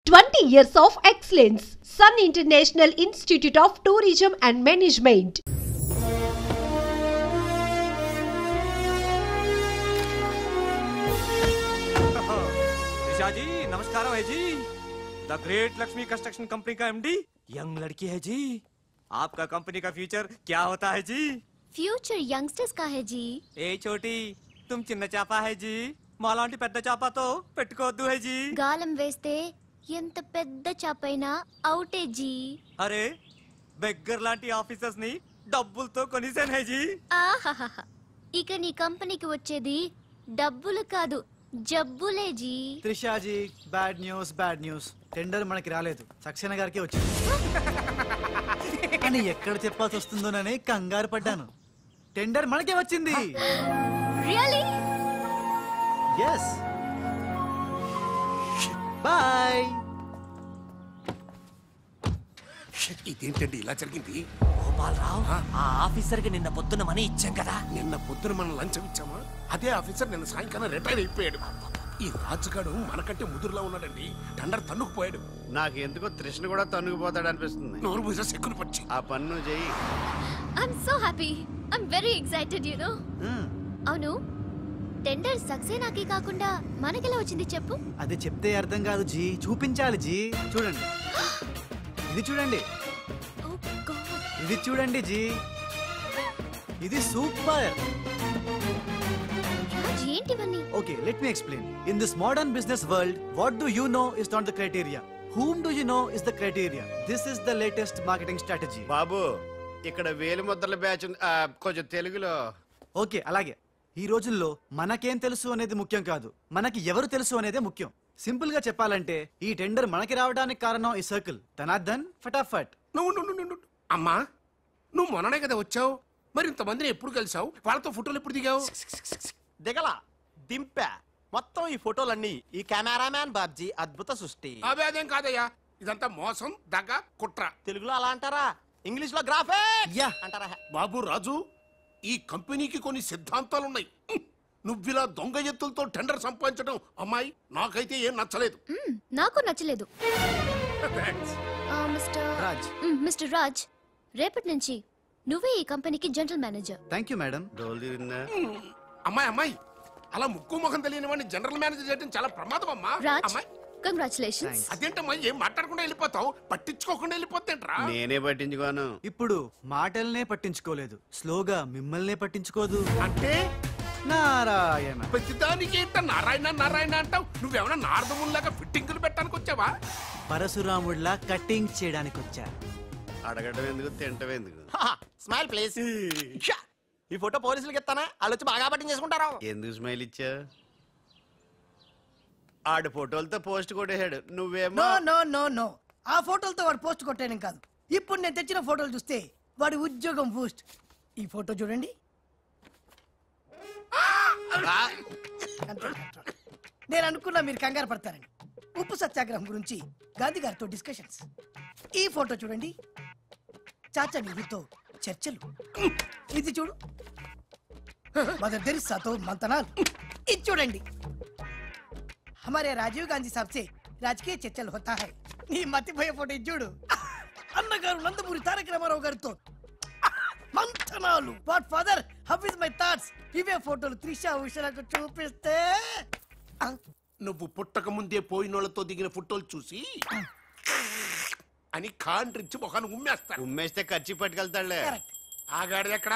20 years of excellence. Sun International Institute of Tourism and Management. निशा जी नमस्कार है जी। The great Lakshmi construction company का MD young लड़की है जी। आपका कंपनी का फ्यूचर क्या होता है जी? फ्यूचर यंगस्टर्स का है जी। ए छोटी तुम చిన్న చాప है जी, మాలాంటి పెద్ద చాపతో పెట్టుకోవద్దు है जी। గాలం వేస్తే ఎంత పెద్ద చాపైనా అవుటే జీ। అరే బెగ్గర్ లాంటి ఆఫీసర్స్ ని డబ్బులతో కొనిసాను है जी। ఆహాహా, ఇక నీ కంపెనీకి వచ్చేది డబ్బులు కాదు జబ్బులే జీ। Trisha ji bad news tender మనకి రాలేదు, సక్సేనా గారికి వచ్చింది అని ఎక్కడ చెప్పాల్సి వస్తుందోనని కంగారు పడ్డాను. టెండర్ మనకే వచ్చింది. రియల్లీ? yes bye. ఇదేంటండి ఇలా జరిగింది? గోపాలరావు ఆ ఆఫీసర్ కి నిన్న పొద్దున మనీ ఇచ్చాం కదా. నిన్న పొద్దున మనం లంచం ఇచ్చామా? అదే ఆఫీసర్ నిన్న సాయంకాలం రిటైర్ అయిపోయాడు. ఈ రాజుగాడు మనకంటే ముదురులా ఉన్నాడండి. టెండర్ తన్నుకుపోయాడు. నాకు ఎందుకో తృష్ణ కూడా తన్నుకుపోతాడు అనిపిస్తుంది. నోరు పూజ సెక్కులు పచ్చి ఆ పన్ను చెయ్యి. I'm so happy, I'm very excited you know. అవును, టెండర్ సక్సేనాకి కాకుండా మనకెలా వచ్చింది చెప్పు? అది చెప్తే అర్థం కాదు జీ, చూపించాలి జీ. చూడండి, ఇది చూడండి, ఓ గాడ్, ఇది చూడండి జీ, ఇది సూపర్. రాజ్ ఏంటివన్నీ? Okay, let me explain. In this modern business world, what do you know is not the criteria. Whom do you know is the criteria. This is the latest marketing strategy. బాబు ఇక్కడ వేలు ముద్రల batch కొంచెం తెలుగులో. Okay, అలాగే. ఈ రోజుల్లో మనకేం తెలుసు అనేది ముఖ్యం కాదు, మనకి ఎవరు తెలుసు అనేదే ముఖ్యం. సింపుల్ గా చెప్పాలంటే ఈ టెండర్ మనకి రావడానికి కారణం ఈ సర్కిల్. ధనార్దన్ ఫటాఫట్. నువ్వు అమ్మా, నువ్వు మొన్ననే కదా వచ్చావు. మరి ఇంతమందిని ఎప్పుడు కలిసావు? వాళ్ళతో ఫోటోలు ఎప్పుడు దిగావు? దిగల దింపా. మొత్తం ఈ ఫోటోలన్నీ ఈ కెమెరామ్యాన్ బాబ్జీ అద్భుత సృష్టి. అవే అదేం కాదయ్యా, ఇదంతా మోసం, దగ్గ, కుట్ర. తెలుగులో అలా అంటారా? ఇంగ్లీష్ లో గ్రాఫే యా అంటారా? బాబు రాజు, ఈ కంపెనీకి కొన్ని సిద్ధాంతాలున్నాయి. నువ్విలా దొంగ ఎత్తులతో టెండర్ సంపాదించడం అమ్మాయి నాకైతే ఏం నచ్చలేదు. నాకు నచ్చలేదు. మిస్టర్ రాజ్, రేపటి నుంచి నువ్వే ఈ కంపెనీకి general manager. Thank you madam. డోల్ తిరిగిందా? అమ్మాయి అలా ముక్కు ముఖం తెలియని వాడిని జనరల్ మేనేజర్ చేయడం చాలా ప్రమాదం అమ్మా. రాజ్, అమ్మాయి కంగ్రాచులేషన్స్. అదేంటమ్మా, ఏం మాట్లాడకుండా వెళ్ళిపోతావు? పట్టించుకోకుండా వెళ్ళిపోతేంట్రా? నేనే పట్టించుకోను. ఇప్పుడు మాటల్నే పట్టించుకోలేదు, స్లోగా మిమ్మల్నే పట్టించుకోదు. అంటే నారాయణ. ప్రతిదానికి ఏంట నారాయణ నారాయణ అంటావు? నువ్వేమన్నా నారదముల్లాగా ఫిట్టింగులు పెట్టడానికి వచ్చావా? పరశురాముడిలా కటింగ్ చేయడానికి వచ్చా. అడగడం ఎందుకు, తింటం ఎందుకు? Smile please. ఈ ఫోటో పోలీసులకి ఇస్తానా? వాళ్ళు వచ్చి బాగా పట్టించేసుకుంటారు. ఎందుకు స్మైల్ ఇచ్చా? ఆడు ఫోటోలతో పోస్ట్ కొట్టేశాడు, నువ్వేమో. నో ఆ ఫోటోలతో వాడు పోస్ట్ కొట్టాను కాదు. ఇప్పుడు నేను తెచ్చిన ఫోటోలు చూస్తే వాడి ఉద్యోగం బూస్ట్. ఈ ఫోటో చూడండి. నేను అనుకున్నా మీరు కంగారు పడతారని. ఉప్పు సత్యాగ్రహం గురించి గాంధీ గారితో డిస్కషన్స్. ఈ ఫోటో చూడండి, చాచా నెహ్రూతో చర్చలు. ఇది చూడు, మదర్ తెరిసాతో మంతనాలు. ఇది చూడండి, हमारे राजीव गांधी साहब से राजकीय चर्चल होता है. నీ మతిపోయే ఫోటో చూడు, అన్నగారు నందమూరి తారక రామారావు గారితో మంతనాలు. What father, how is my thoughts. ఇవే ఫోటోలు త్రిషా ఉషలకు చూపిస్తే నువ్వు పుట్టక ముందే పోయినోళ్లతో దిగిన ఫోటోలు చూసి అని కాండ్రించి మొహాన్ని ఉమ్మేస్తాను. ఉమ్మేస్తే ఖర్చు పట్టుకెళ్తాడులే. ఆగాడు ఎక్కడ?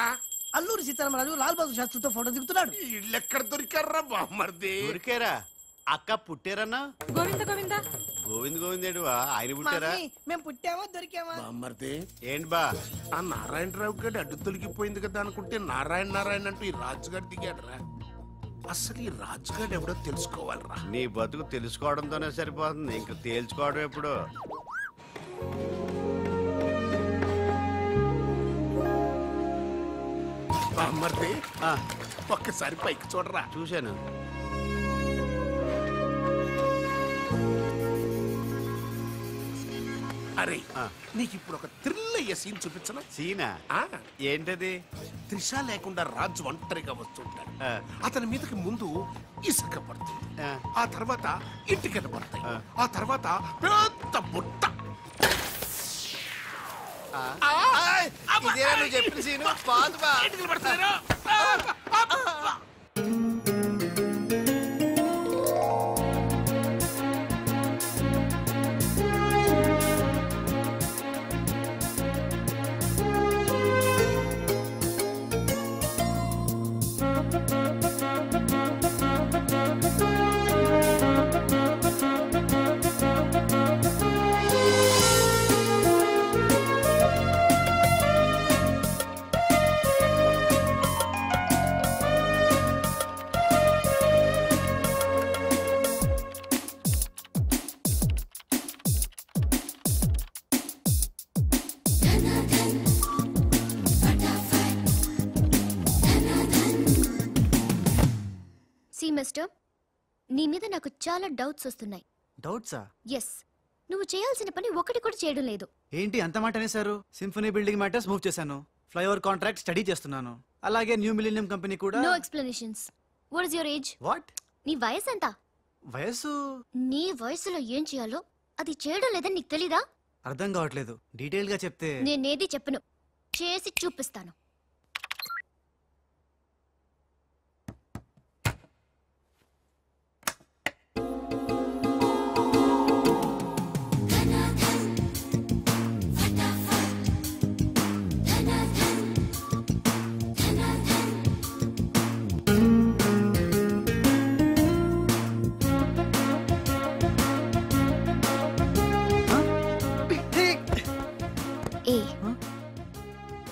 అల్లూరి సీతారామరాజు లాల్ బహదూర్ శాస్త్రితో ఫోటో దిగుతున్నాడు. వీళ్ళెక్కడ దొరికారా బామ్మర్ది? దొరికారా? అక్క పుట్టారన్నా? గోవింద్ గోవిందేడువా? ఆయన పుట్టారా? మేము పుట్టామా దొరికామా? బామ్మర్ది ఏంటి బా? ఆ నారాయణరావు గారి అడ్డు తొలగిపోయింది కదా అనుకుంటే నారాయణ నారాయణ అంటూ ఈ రాజుగారు దిగాడరా. అసలు ఈ రాజుగారు ఎవడో తెలుసుకోవాలరా. నీ బతుకు తెలుసుకోవడంతోనే సరిపోతుంది, ఇంక తేల్చుకోవడం ఎప్పుడు? బామ్మర్ది ఒక్కసారి పైకి చూడరా. చూశాను. అరే నీకు ఇప్పుడు ఒక థ్రిల్ అయ్యే సీన్ చూపించనా? సీనా ఆ, ఏంటది? త్రిష లేకుండా రాజు ఒంటరిగా వస్తుంటాడు. అతని మీదకి ముందు ఇసుక పడుతుంది, ఆ తర్వాత ఇటుకలు పడతాయి, ఆ తర్వాత పెద్ద బుట్ట. ఇదేనా నువ్వు చెప్పిన సీను? బాగుంది బా. ఇటుకలు పడతాయిరా. మిస్టర్, నీ మీద నాకు చాలా డౌట్స్ వస్తున్నాయి. డౌట్సా? ఎస్, నువ్వు చేయాల్సిన పని ఒకటి కూడా చేయడం లేదు. ఏంటి అంత మాట అనేసారు? సింఫనీ బిల్డింగ్ మ్యాటర్స్ మూవ్ చేశాను, ఫ్లైఓవర్ కాంట్రాక్ట్ స్టడీ చేస్తున్నాను, అలాగే న్యూ మిలీనియం కంపెనీ కూడా. No explanations. What is your age? What? నీ వయసు ఎంత? వయసు? నీ వయసులో ఏం చేయాలో అది చేయడం లేదని నీకు తెలీదా? అర్థం కావట్లేదు, డీటెయిల్ గా చెప్తే. నేనేది చెప్పను, చేసి చూపిస్తాను.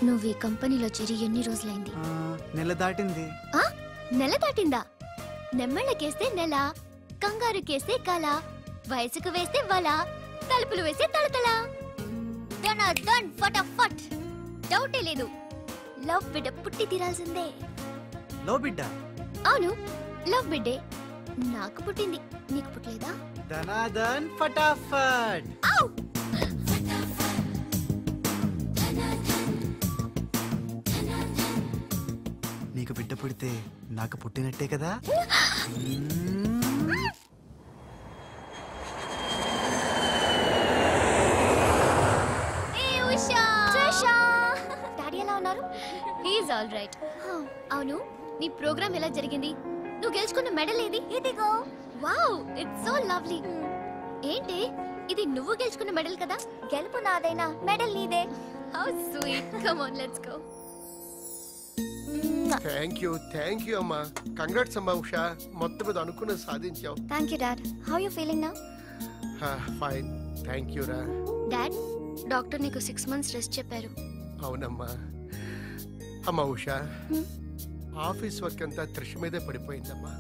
నువ్వు ఈ కంపెనీలో చేరి ఎన్ని రోజులైంది? నెల దాటింది. నెల దాటిందా? నెమ్మళ్ళకేస్తే నెల, కంగారుకేస్తే కల, వయసుకు వేస్తే వల, తలుపులు వేస్తే తలతల. డన్ ఫటాఫట్. డౌటే లేదు, లవ్ బిడ్డ పుట్టి తీరాల్సిందే. లవ్ బిడ్డ? అవును, లవ్ బిడ్డే నాకు పుట్టింది, నీకు పుట్టలేదా? ధనాధన్ ఫటాఫట్. నీకు బిడ్డ పుడితే నాకు పుట్టినట్టే కదా? డాడీ ఎలా ఉన్నారు? He's all right. అవును, నీ ప్రోగ్రామ్ ఎలా జరిగింది? నువ్వు గెలుచుకున్న మెడల్ ఏది? ఇదిగో. Wow, it's so lovely. ఏంటి ఇది, నువ్వు గెలుచుకున్న మెడల్ కదా? గెలుపు నాదైనా మెడల్ నీదే. How sweet. Come on, let's go. Thank you అమ్మా. కంగ్రాట్స్ అమ్మా ఉషా, మొత్తం మీద అనుకున్నది సాధించావు. Thank you dad. How you feeling now? Fine, thank you రా. డాడ్, డాక్టర్ నీకు 6 months రెస్ట్ చెప్పారు. అవునమ్మా. అమ్మా ఉషా, ఆఫీస్ వర్క్ అంతా త్రిష మీదే పడిపోయిందమ్మా.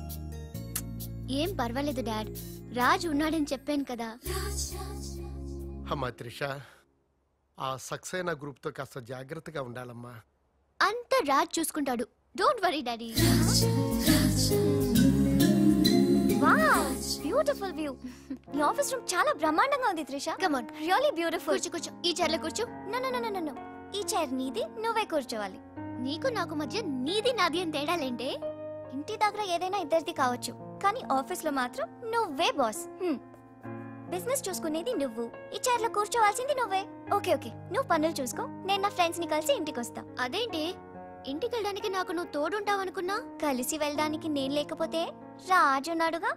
ఏం పర్వాలేదు డాడ్, రాజ్ ఉన్నాడని చెప్పాను కదా. అమ్మా త్రిష, ఆ సక్సేనా గ్రూప్ తో కాస్త జాగ్రత్తగా ఉండాలమ్మా. అంతా రాజ్ చూసుకుంటాడు, don't worry daddy. Wow, beautiful view. ఈ ఆఫీస్ రూమ్ చాలా బ్రహ్మాండంగా ఉంది Trisha. Come on, really beautiful. కూర్చో, ఈ చైర్ లో కూర్చో. నో, ఈ చైర్ నీది, నువ్వే కూర్చోవాలి. నీకు నాకు మధ్య నీది నాది అని తేడాలేంటే? ఇంటి దగ్గర ఏదైనా ఇద్దరిది కావచ్చు, కానీ ఆఫీస్ లో మాత్రం నువ్వే బాస్. బిజినెస్ చూసుకునేది నువ్వు, ఈ చైర్ లో కూర్చోవాల్సింది నువ్వే. ఓకే, నువ్వు పనులు చూసుకో, నేను నా ఫ్రెండ్స్ ని కలిసి ఇంటికి వస్తా. అదేంటి, ఇంటికి వెళ్ళడానికి నాకు నువ్వు తోడుంటావు అనుకున్నా? కలిసి వెళ్ళడానికి నేను లేకపోతే రాజు ఉన్నాడుగా.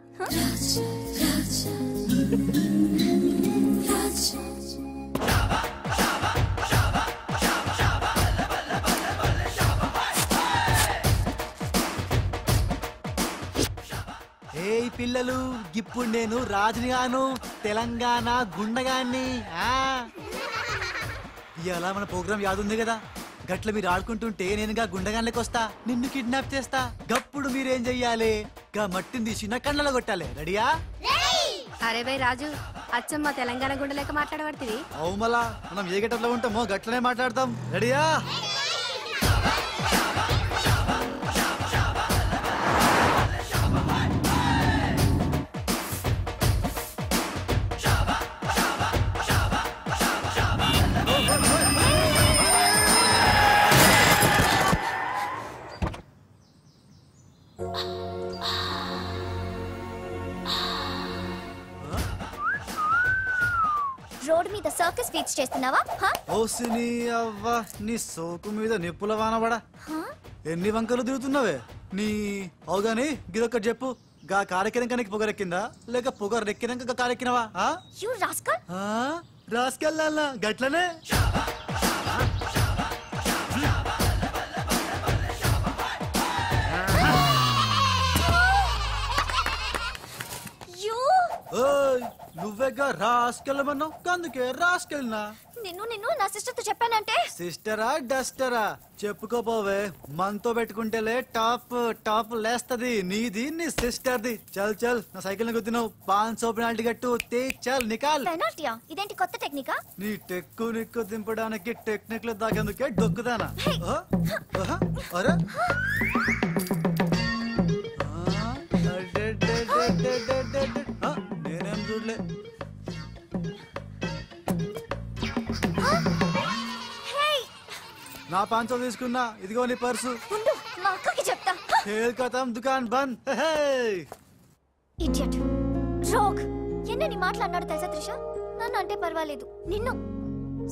ఏయ్ పిల్లలు, ఇప్పుడు నేను రాజునిగాను, తెలంగాణ గుండగాన్ని. ఇలా మన ప్రోగ్రామ్ యాదుంది కదా, గట్ల మీరు ఆడుకుంటుంటే నేనుగా గుండగాన్లకి వస్తా, నిన్ను కిడ్నాప్ చేస్తా. గప్పుడు మీరేం చెయ్యాలి? గా మట్టిని తీసి నా కళ్ళలో కొట్టాలి. రెడీయా? అరే బై రాజు, అచ్చమ్మ తెలంగాణ గుండెలేక మాట్లాడబడుతుంది. అవు మళ్ళా మనం ఏ గట్టలో ఉంటామో గట్లనే మాట్లాడతాం. రెడీయా? రోడ్ మీద సర్కస్ ఫీట్స్ చేస్తున్నావా ఓసిని అవ్వ నీ సోకు మీద నిప్పుల వానబడా ఎన్ని వంకలు తిరుగుతున్నావే నీ అవుగాని గిదొక్కటి చెప్పు గా కారెక్కినాక నీకు పొగరెక్కిందా లేక పొగరెక్కినాక కారెక్కినవా యు రాస్కల్ రాసుకెళ్ళాలా గట్లనే నువ్వేగా రాసుకెళ్ళమన్నావు అందుకే రాసుకెళ్ళినా నిన్ను నా సిస్టర్ తో చెప్పానంటే సిస్టరా డస్టరా చెప్పుకోపోవే మనతో పెట్టుకుంటేలే టాప్ లేస్తది నీది నీ సిస్టర్ది చల్ చల్ నా సైకిల్ ని గుద్దినావు 500 పెనాల్టీ కట్టు చల్ నికాల్ పెనాల్టీయా ఇదేంటి కొత్త టెక్నికా నీ టెక్కు నిక్కు దింపడానికి టెక్నిక్ లో దాగేందుకే డొక్కుదానా అరే నేనేం చూడలే నా 500 తీసుకున్నా ఇదిగో నీ పర్సు మా అక్కకి చెప్తా ఖేల్ ఖతం దుకాన్ బంద్ ఇడియట్ రోగ్ ఎన్నని మాట్లాడినాడు తెలుసా త్రిష నన్ను అంటే పర్వాలేదు నిన్ను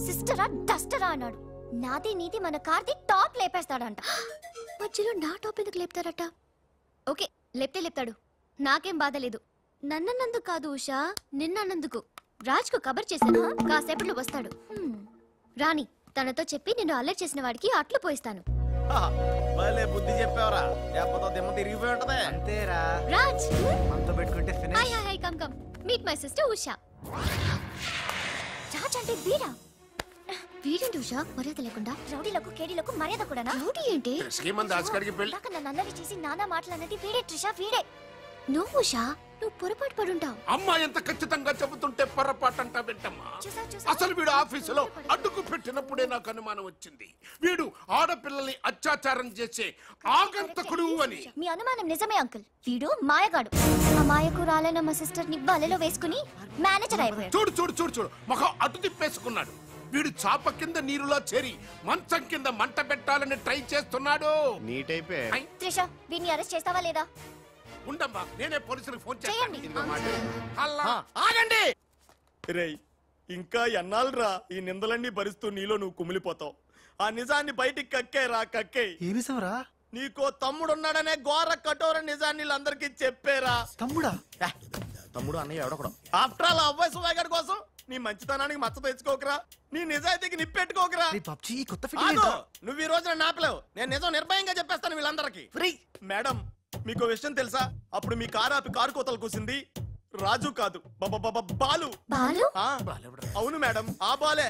సిస్టరా డస్టరా అన్నాడు నాది నీది మన కార్ది టాప్ లేపేస్తాడంట మధ్యలో నా టాప్ ఎందుకు లేపుతారట ఓకే లేపుతాడు నాకేం బాధ లేదు నన్నందుకు కాదు ఉషా నిన్నందుకు రాజ్కు కబర్ చేశాను కాసేపట్లో వస్తాడు రాణి తనతో చెప్పి నిన్ను అల్లరి చేసిన వాడికి అట్లు పోయిస్తాను భలే బుద్ధి చెప్పావరా లేకపోతే దిమ్మ తిరిగిపోయి ఉంటదే అంతేరా రాజ్ మనతో పెట్టుకుంటే finish high come meet my sister Usha Raj అంటే వీడా వీడేంటి ఉషా మర్యాద లేకుండా రౌడీలకు కేడీలకు మర్యాద కూడానా రౌడీ ఏంటి శ్రీమంత్ దాస్కర్కి పెళ్లి నన్ను అల్లరి చేసి నానా మాటలన్నది వీడే ట్రిషా వీడే నువ్వు ఉషా నువ్వు పొరపాటు పడుంటావు అమ్మా ఎంత ఖచ్చితంగా చెబుతుంటే పొరపాటంటా వింటమ్మా అసలు వీడు ఆఫీసులో అడ్డుకు పెట్టినప్పుడే నాకు అనుమానం వచ్చింది వీడు ఆడపిల్లల్ని అత్యాచారం చేసే ఆగంతకుడు అని మీ అనుమానం నిజమే అంకుల్ వీడు మాయగాడు ఆ మాయకు రాలైన మా సిస్టర్ ని బలలో వేసుకుని మేనేజర్ అయిపోయాడు చూడు చూడు చూడు చూడు మొహం అటు తిప్పేసుకున్నాడు వీడు చాప కింద నీరులో చేరి మంచం కింద మంట పెట్టాలని ట్రై చేస్తున్నాడు నీట్ అయిపోయి త్రిష వీడిని అరెస్ట్ చేస్తావా లేదా ఉండమ్మా నేనే పోలీసులకు ఫోన్ చేయండి. ఆగండి రేయ్ ఇంకా ఎన్నాళ్ళరా ఈ నిందలన్నీ భరిస్తూ నీలో నువ్వు కుమిలిపోతావు ఆ నిజాన్ని బయటికి కక్కే ఏమిసవరా నీకో తమ్ముడున్నాడనే ఘోర కఠోర నిజాన్ని వీళ్ళందరికీ చెప్పేరా తమ్ముడా తమ్ముడు అన్నయ్య ఎవడకూడదు ఆఫ్టర్ ఆల్ అవ్వాయి సువాగడ్ కోసం నీ మంచితనానికి మచ్చ తెచ్చుకోకరా నీ నిజాయితీకి నిప్పెట్టుకోకరా పబ్జీ కొత్త నువ్వు ఈ రోజున నాపలేవు నేను నిజం నిర్భయంగా చెప్పేస్తాను వీళ్ళందరికీ మేడం మీకు విషయం తెలుసా అప్పుడు మీ కారు ఆపి కారు కోతలు కూసింది రాజు కాదు బాలు అవును మేడం ఆ బాలే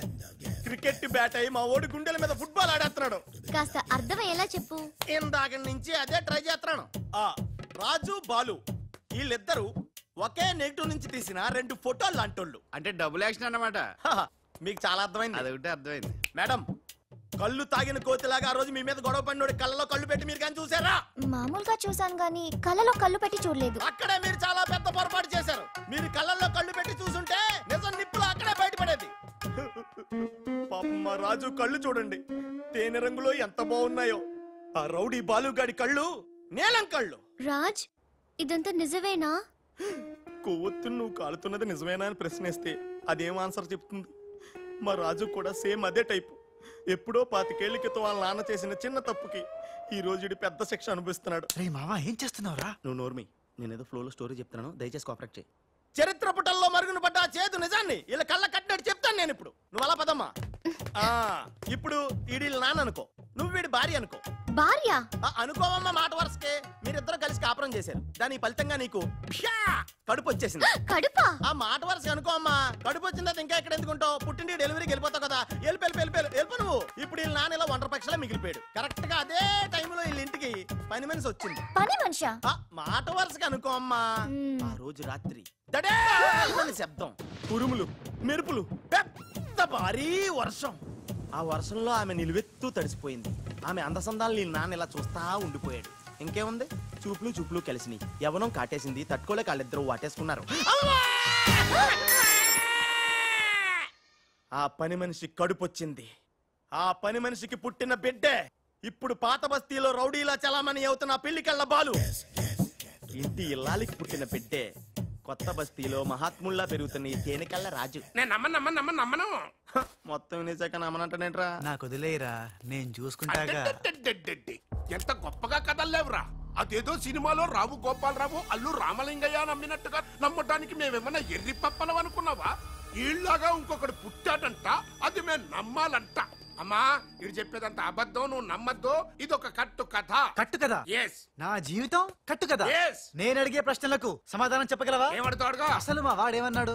క్రికెట్ బ్యాట్ అయి మా ఓడి గుండెల మీద ఫుట్బాల్ ఆడేస్తున్నాడు కాస్త అర్థమయ్యేలా చెప్పు ఇందాక నుంచి అదే ట్రై చేస్తున్నాను ఆ రాజు బాలు వీళ్ళిద్దరు ఒకే నెగిటివ్ నుంచి తీసిన 2 ఫోటోలు లాంటోళ్ళు అంటే డబుల్ యాక్షన్ అన్నమాట మీకు చాలా అర్థమైంది అదొకటి అర్థమైంది మేడం కళ్ళు తాగిన కోతిలాగా ఆ రోజు మీ మీద గొడవ పడినోడి కళ్ళలో కళ్ళు పెట్టి మీరు కానీ చూసారా మామూలుగా చూసాను గానీ కళ్ళలో కళ్ళు పెట్టి చూడలేదు అక్కడే మీరు చాలా పెద్ద పొరపాటు చేశారు మీరు కళ్ళల్లో కళ్ళు పెట్టి చూసుంటే నిజం నిప్పులు అక్కడే బయటపడేది పాపం మా రాజు కళ్ళు చూడండి తేనె రంగులో ఎంత బాగున్నాయో ఆ రౌడీ బాలుగాడి కళ్ళు నీలం కళ్ళు రాజ్ ఇదంతా నిజమేనా కొవ్వొత్తు నువ్వు కాలుతున్నది నిజమేనా అని ప్రశ్నిస్తే అదేం ఆన్సర్ చెప్తుంది మా రాజు కూడా సేమ్ అదే టైపు ఎప్పుడో 25 ఏళ్ల క్రితం వాళ్ళ నాన్న చేసిన చిన్న తప్పుకి ఈ రోజు పెద్ద శిక్ష అనుభవిస్తున్నాడు మావా ఏం చేస్తున్నావురా నువ్వు నోర్మి నేనేదో ఫ్లోలో స్టోరీ చెప్తున్నాను దయచేసి కోఆపరేట్ చేయి చరిత్ర పుటల్లో మరుగున పడ్డ చేదు నిజాన్ని ఇలా కళ్ళ కట్టినట్టు చెప్తాను నేను ఇప్పుడు నువ్వు అలా పదమ్మా ఇప్పుడు ఈడి నాన్న అనుకో నువ్వు వీడి భార్య అనుకో భార్య అనుకోవమ్మా మాట వరుసకే మీరిద్దరు కలిసి కాపురం చేశారు దాని ఫలితంగా నీకు కడుపు వచ్చేసింది కడుపా ఆ మాట వరుస అనుకో అమ్మా కడుపు వచ్చిన తర్వాత ఇంకా ఎక్కడ ఎందుకుంటావు పుట్టింటి డెలివరీకి వెళ్ళిపోతావు కదా వెళ్ళిపో నువ్వు ఇప్పుడు వీళ్ళ నాన్న ఇలా 1 పక్షలా మిగిలిపోయాడు కరెక్ట్ గా అదే టైంలో వీళ్ళ ఇంటికి పని మనిషి వచ్చింది పని మనిషా మాట వరుసగా అనుకో అమ్మా ఆ రోజు రాత్రి శబ్దం ఉరుములు మెరుపులు పెద్ద భారీ వర్షం ఆ వర్షంలో ఆమె నిలువెత్తు తడిసిపోయింది ఆమె అందసందాలు నీ నాన్న ఇలా చూస్తా ఉండిపోయాడు ఇంకేముంది చూపులు కలిసినాయి యవనం కాటేసింది తట్టుకోలేక వాళ్ళిద్దరూ వాటేసుకున్నారు ఆ పని మనిషి కడుపొచ్చింది ఆ పని మనిషికి పుట్టిన బిడ్డే ఇప్పుడు పాత బస్తీలో రౌడీలా చలామణి అవుతున్న పెళ్లికళ్ళ బాలు ఇంటి ఇల్లాలికి పుట్టిన బిడ్డే కొత్త బస్తీలో మహాత్ముల్లా పెరుగుతున్న ఈ తేనెకల్ల రాజు. నేను నమ్మను. మొత్తం వినేసాక నమ్మనంటానేంట్రా? నాకు వదిలేయరా, నేను చూసుకుంటాగా. అడ్డడ్డడ్డడ్డడ్డి. ఎంత గొప్పగా కథలు లేవురా. అదేదో సినిమాలో రావు గోపాలరావు అల్లు రామలింగయ్య నమ్మినట్టుగా నమ్మటానికి మేమేమన్నా ఎర్రి పప్పలం అనుకున్నావా? ఈళ్ళగా ఇంకొకటి పుట్టాడంట, అది మేము నమ్మాలంట. అమ్మా ఇది చెప్పేదంత అబద్ధం, నువ్వు నమ్మద్దు. ఇదొక కట్టు కథ. కట్టు కదా? ఎస్. నా జీవితం కట్టు కదా? నేను అడిగే ప్రశ్నలకు సమాధానం చెప్పగలవా? ఏమడుతాడుగా? అసలు మా వాడేమన్నాడు?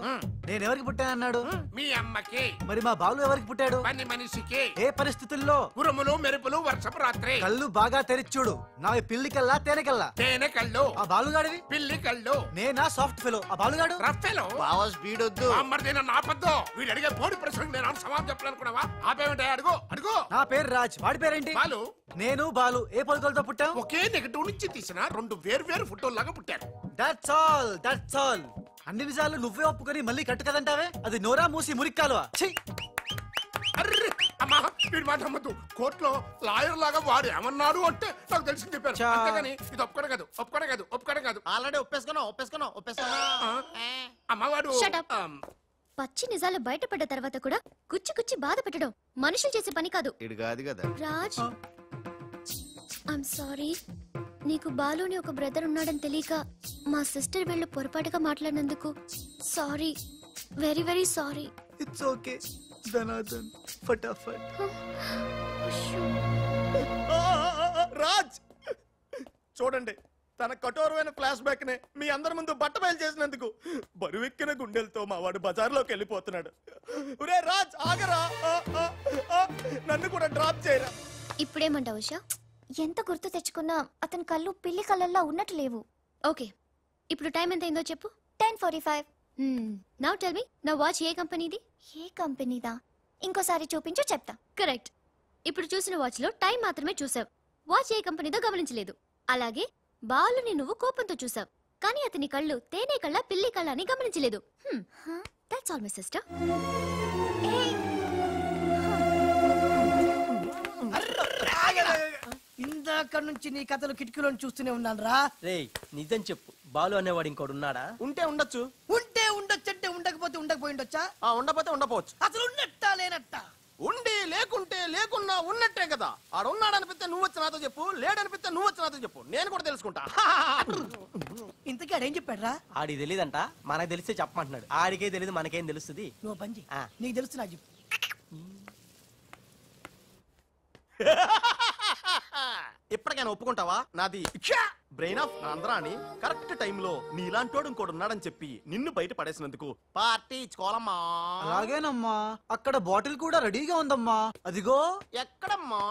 నేను ఎవరికి పుట్టానన్నాడు? మీ అమ్మకి. మరి మా బాలు ఎవరికి పుట్టాడు? పని మనిషికి. ఏ పరిస్థితుల్లో? ఉరుములు మెరుపులు వర్షపు రాత్రి. కళ్ళు బాగా తెరిచూడు. నా పిల్లి కల్లా తేనె కల్లా? తేనె కళ్ళు. ఆ బాలుగాడివి? పిల్లి కళ్ళు. నేనా సాఫ్ట్ ఫెలో, ఆ బాలుగాడు రఫ్ ఫెలో. బావా స్పీడ్ వద్దు. అమ్మర్దైనా నాపద్దు. వీడు అడిగే పోటీ ప్రశ్నకు నేను సమాధానం చెప్పాలనుకున్నావా? ఆపేమంటే అడుగు అడుగు. నా పేరు రాజ్, వాడి పేరేంటి? బాలు. నేను బాలు ఏ పొలకలతో పుట్టాం? ఒకే నెగటివ్ నుంచి తీసిన రెండు వేరు ఫోటోల్లాగా పుట్టారు. That's all. అన్ని నిజాలు నువ్వే ఒప్పుకొని మళ్ళీ కట్టు కదంటావే? అది నోరా మూసి మురిక్కాలువా? అర్రే అమ్మా వీడి మాట నమ్మద్దు. కోర్టులో లాయర్ లాగా వాడు ఏమన్నాడు అంటే నాకు తెలిసి చెప్పారు. అంతేగాని ఇది ఒప్పుకోవడం కాదు. ఆల్రెడీ ఒప్పేసుకున్నావు. అమ్మవాడు Shut up. పచ్చి నిజాలు బయటపడ్డ తర్వాత కూడా గుచ్చి బాధ పెట్టడం మనుషులు చేసే పని కాదు. ఇడు కాదు కదా రాజ్, ఐమ్ సారీ. నీకు బాలుని ఒక బ్రదర్ ఉన్నాడని తెలియక మా సిస్టర్ వీళ్ళు పొరపాటుగా మాట్లాడినందుకు sorry, very very sorry. It's okay ధనాధన్ ఫటాఫట్. రాజ్ చూడండి, తన కఠోరమైన ఫ్లాష్ బ్యాక్ నే మీ అందరి ముందు బట్టబయలు చేసినందుకు బరువెక్కిన గుండెలతో మా వాడు బజార్లోకి వెళ్ళిపోతున్నాడు. ఒరే రాజ్ ఆగరా, నన్ను కూడా డ్రాప్ చేయరా. ఇప్పుడేమంటావు ఉషా? ఎంత గుర్తు తెచ్చుకున్నా అతని కళ్ళు పిల్లి కళ్ళల్లో ఉన్నట్టు లేవు. ఓకే, ఇప్పుడు టైం ఎంత అయిందో చెప్పు. 10:45. నౌ టెల్ మీ, నా వాచ్ ఏ కంపెనీది? ఏ కంపెనీదా? ఇంకోసారి చూపించు చెప్తా. కరెక్ట్. ఇప్పుడు చూసిన వాచ్ లో టైం మాత్రమే చూసావు, వాచ్ ఏ కంపెనీదో గమనించలేదు. అలాగే బాలుని నువ్వు కోపంతో చూసావు, కానీ అతని కళ్ళు తేనె కళ్ళ పిల్లి కళ్ళ అని గమనించలేదు. That's all my sister. ఇందాక నుంచి నీ కథలు కిటికీలోని చూస్తూనే ఉన్నాను రా. రేయ్ నిజం చెప్పు, బాలు అనేవాడు ఇంకోడు ఉన్నాడా? ఉంటే ఉండొచ్చు. ఉంటే ఉండొచ్చంటే ఉండకపోతే ఉండకపోయిండొచ్చా? ఉండకపోతే ఉండపోవచ్చు. అసలు ఉన్నట్టా లేనట్టా? ఉండి లేకుంటే లేకున్నా ఉన్నట్టే కదా. ఆడు ఉన్నాడనిపిస్తే నువ్వు వచ్చి నాతో చెప్పు, లేడనిపిస్తే నువ్వు వచ్చి నాతో చెప్పు, నేను కూడా తెలుసుకుంటా. ఇంతకీ ఆడేం చెప్పాడు రా? ఆడికి తెలీదంట, మనకు తెలిస్తే చెప్పమంటున్నాడు. ఆడికే తెలీదు, మనకేం తెలుస్తుంది? నువ్వు పంచి నీకు తెలుసు నాకు చెప్పు. ఇప్పటికైనా ఒప్పుకుంటావా? నాది బ్రెయిన్ ఆఫ్ ఆంధ్రా అని కరెక్ట్ టైంలో నీలాంటోడు ఇంకోటి ఉన్నాడని చెప్పి నిన్ను బయట పడేసినందుకు పార్టీ ఇచ్చుకోవాలమ్మా. అలాగేనమ్మా, అక్కడ బాటిల్ కూడా రెడీగా ఉందమ్మా. అదిగో. ఎక్కడమ్మా?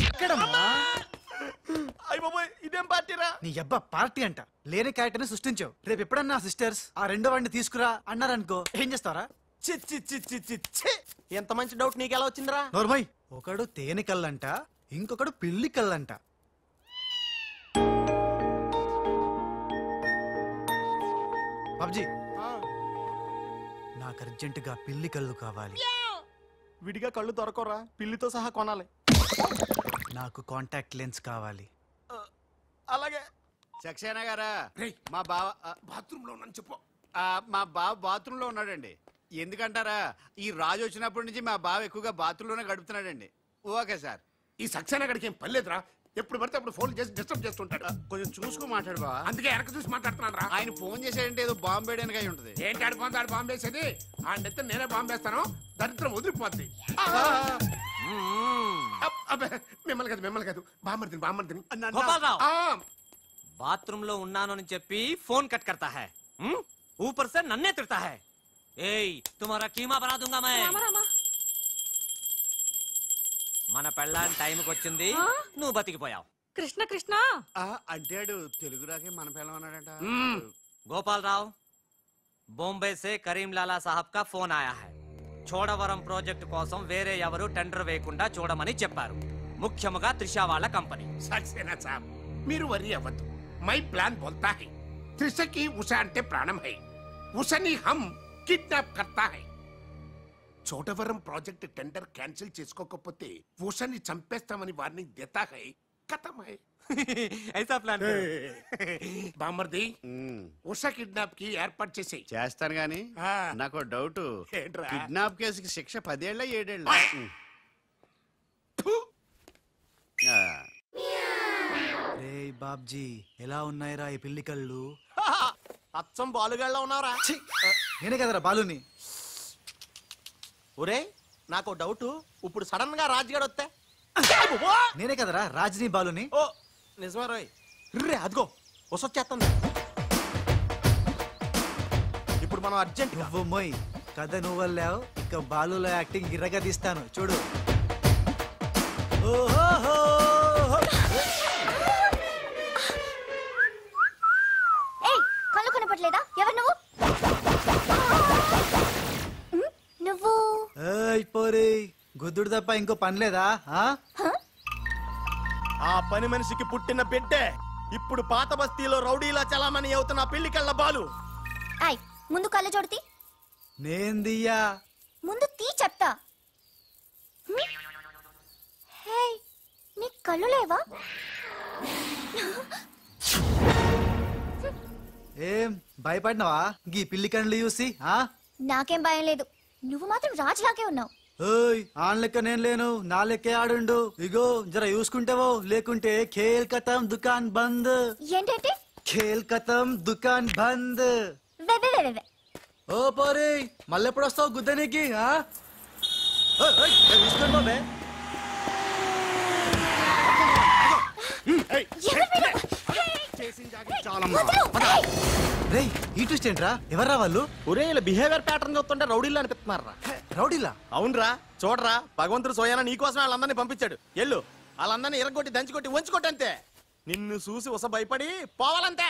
ఇక్కడమ్మా. అయ్య బాబోయ్, ఇదేం పార్టీరా? నీ అబ్బా పార్టీ అంట. లేని క్యారెక్టర్ ని సృష్టించావు. రేపు ఎప్పుడన్నా సిస్టర్స్ ఆ రెండో వాడిని తీసుకురా అన్నారనుకో, ఏం చేస్తారా? ఎంత మంచి డౌట్ నీకెలా వచ్చిందిరా? నోర్మై, ఒకడు తేనె కళ్ళంట, ఇంకొకడు పిల్లి కళ్ళంట. బాబ్జీ, నాకు అర్జెంటుగా పిల్లి కళ్ళు కావాలి. విడిగా కళ్ళు దొరకరా, పిల్లితో సహా కొనాలి. నాకు కాంటాక్ట్ లెన్స్ కావాలి. అలాగే. సక్సేనా గారా, మా బావ బాత్రూమ్ లో ఉన్నాను చెప్పు. మా బావ బాత్రూమ్ లో ఉన్నాడండి. ఎందుకంటారా, ఈ రాజు వచ్చినప్పటి నుంచి మా బావ ఎక్కువగా బాత్రూమ్ లోనే గడుపుతున్నాడండి. Okay sir. ఈ సక్సేనా గడికి ఏం పర్లేదురా, ఎప్పుడు పడితే అప్పుడు ఫోన్ చేసి డిస్టర్బ్ చేస్తుంటాడు. కొంచెం చూసుకో మాట్లాడు బావ. అందుకే వెనక చూసి మాట్లాడుతున్నాను రా. ఆయన ఫోన్ చేసాడంటే ఏదో బాంబు వేయడానికి అయి ఉంటది. ఏంటి ఆడిపోతే ఆడు బాంబు వేసేది? ఆ నెత్త నేనే బాంబు వేస్తాను, దరిద్రం వదిలిపోద్ది. మిమ్మల్ని కాదు బామ్మర్దిని. బాత్రూమ్ లో ఉన్నాను అని చెప్పి ఫోన్ కట్ करता है, ऊपर से नन्हे तिरता है. ఏయ్ तुम्हारा कीमा बना दूंगा मैं. మన పెళ్ళాన్ టైంకి వచ్చింది, నువ్వు బతికిపోయావు. కృష్ణ కృష్ణ అంటాడు తెలుగు రాకే మన పిల్లం అన్నాడట. గోపాల్ రావు, బొంబే से కరీం లాలా సాహబ్ కా ఫోన్ ఆయా है. చోడవరం ప్రాజెక్ట్ కోసం వేరే ఎవరు టెండర్ వేయకుండా చూడమని చెప్పారు, ముఖ్యముగా త్రిషా వాళ్ళ కంపెనీ. సక్సేనా సాబ్, మీరు వరి అవ్వద్దు. మై ప్లాన్ బోల్తా హై, త్రిషకి ఉషా అంటే ప్రాణం హై, ఉషని హమ్ కిడ్నాప్ కర్తా హై. చోటవరం ప్రాజెక్ట్ టెండర్ క్యాన్సిల్ చేసుకోకపోతే ఉషని చంపేస్తామని వార్నింగ్ దేతా హై. ఖతం హై. ऐसा प्लान करो। బామ్మర్ది ఉష కిడ్నాప్ కి ఏర్పాటు చేసేయి. చేస్తాను గాని నాకు డౌట్, ఏంట్రా? కిడ్నాప్ కేసుకి శిక్ష 10 ఏళ్ళ 7 ఏళ్ళ? రే బాబ్జీ ఎలా ఉన్నాయిరా ఈ పిల్లి కళ్ళు? అచ్చం బాలుగాళ్ళ ఉన్నావురా. ఛీ! నేనే కదరా బాలుని. ఒరే నాకు డౌట్, ఇప్పుడు సడన్ గా రాజుగాడు వస్తే? నేనే కదరా రాజనీ బాలుని. ఓ నిజమే రోయ్. రే అదిగో వసొచ్చేస్తుంది. ఇప్పుడు మనం అర్జెంట్ నువ్వు మొయ్ కథ నువ్వు వెళ్ళావు, ఇక బాలులో యాక్టింగ్ గిర్రగా తీస్తాను చూడు. ఓహో ఏయ్ కళ్ళు కనపడలేదా? ఎవరు నువ్వు? నువ్వు పోరే గుద్దుడు తప్ప ఇంకో పని లేదా? ఆ పని మనిషికి పుట్టిన బిడ్డే ఇప్పుడు పాత బస్తీలో రౌడీలా చలామణి అవుతున్న పిల్లికళ్ళ బాలు. ఆయ్ ముందు కళ్ళు చూడతి. నేందియ్యా ముందు తీ చెప్తా. హే నీ కళ్ళు లేవా? ఏం భయపడినవా గీ పిల్లి కండ్లు చూసి? నాకేం భయం లేదు, నువ్వు మాత్రం రాజులాగే ఉన్నావు. ఓయ్ ఆన్ లెక్క నేను లేను, నా లెక్కే ఆడుండు. ఇగో జర చూసుకుంటావో, లేకుంటే ఖేల్ ఖతం దుకాన్ బంద్. ఏంటంటే? ఖేల్ ఖతం దుకాన్ బంద్. ఓ పోరే మళ్ళెప్పుడు వస్తావు గుద్దనికి? చూసుకోండి బాబే. రేయ్ ఈ ట్విస్ట్ ఏంట్రా? ఎవర్రా వాళ్ళు? ఒరే ఇలా బిహేవియర్ ప్యాటర్న్ చూస్తుంటే రౌడీలు అనిపిస్తున్నారా? రౌడీలా? అవునరా, చూడరా భగవంతుడు సోయానా నీకోసం వాళ్ళందరినీ పంపించాడు. ఎల్లు వాళ్ళందరినీ ఎరగొట్టి దంచుకొట్టి వంచుకొట్టి అంతే. నిన్ను చూసి ఉస భయపడి పోవాలంతే.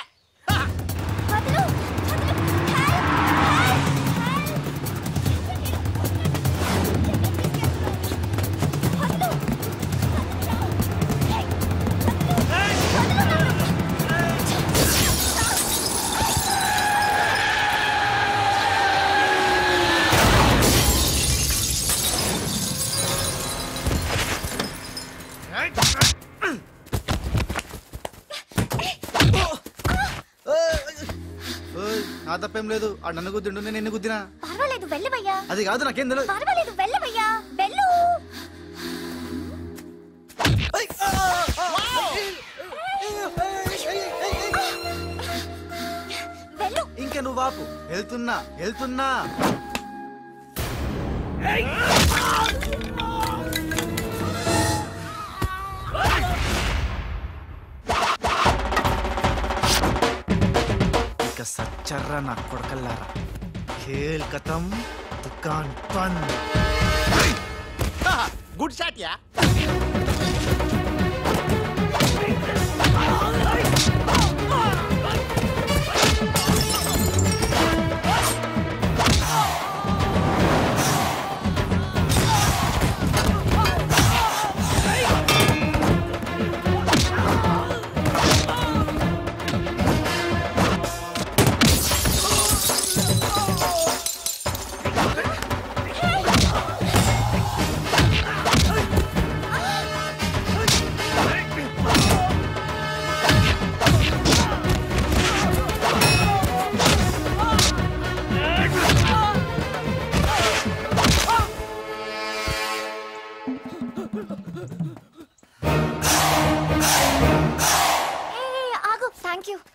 నా తప్పేం లేదు, ఆ నన్ను గుద్దిండు, నేను ఎన్ని గుద్దినా. పర్వాలేదు వెళ్ళవయ్యా. అది కాదు నాకేం తెలియదు. పర్వాలేదు వెళ్ళవయ్యా, వెళ్ళు. వెళ్ళు. ఇంకా నువ్వు ఆపు, వెళ్తున్నా వెళ్తున్నా. ఇక సచ్చర్రా నా కొడకల్లారా. ఖేల్ ఖతం దుకాన్ బంద్. Good shot yeah.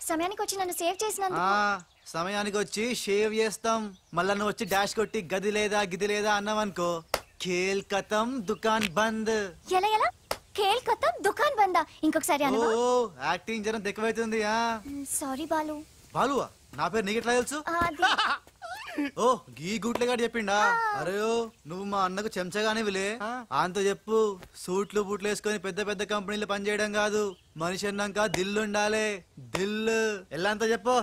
సమయానికి వచ్చి నన్ను సేవ్ చేసినందుకు. సమయానికి వచ్చి షేవ్ చేస్తాం, మళ్ళా నువ్వు వచ్చి డాష్ కొట్టి గది లేదా గిది లేదా అన్నావనుకో ఖేల్ ఖతం దుకాన్ బంద్. ఎలా ఎలా? ఖేల్ ఖతం దుకాన్ బందా? ఇంకొకసారి అనవా? ఓ యాక్టింగ్ జరం ఎక్కువైతుంది. సారీ బాలు. బాలువా? నా పేరు నీకెట్లా తెలుసు? ఓ గీ గుట్లేగాడు చెప్పిండా? అరే నువ్వు మా అన్నకు చెంచగానే విలే, అంత చెప్పు. సూట్లు బూట్లు వేసుకొని పెద్ద పెద్ద కంపెనీలు పనిచేయడం కాదు, మనిషి అన్నాక దిల్లు ఉండాలి. దిల్లు ఎలా అంత చెప్పు.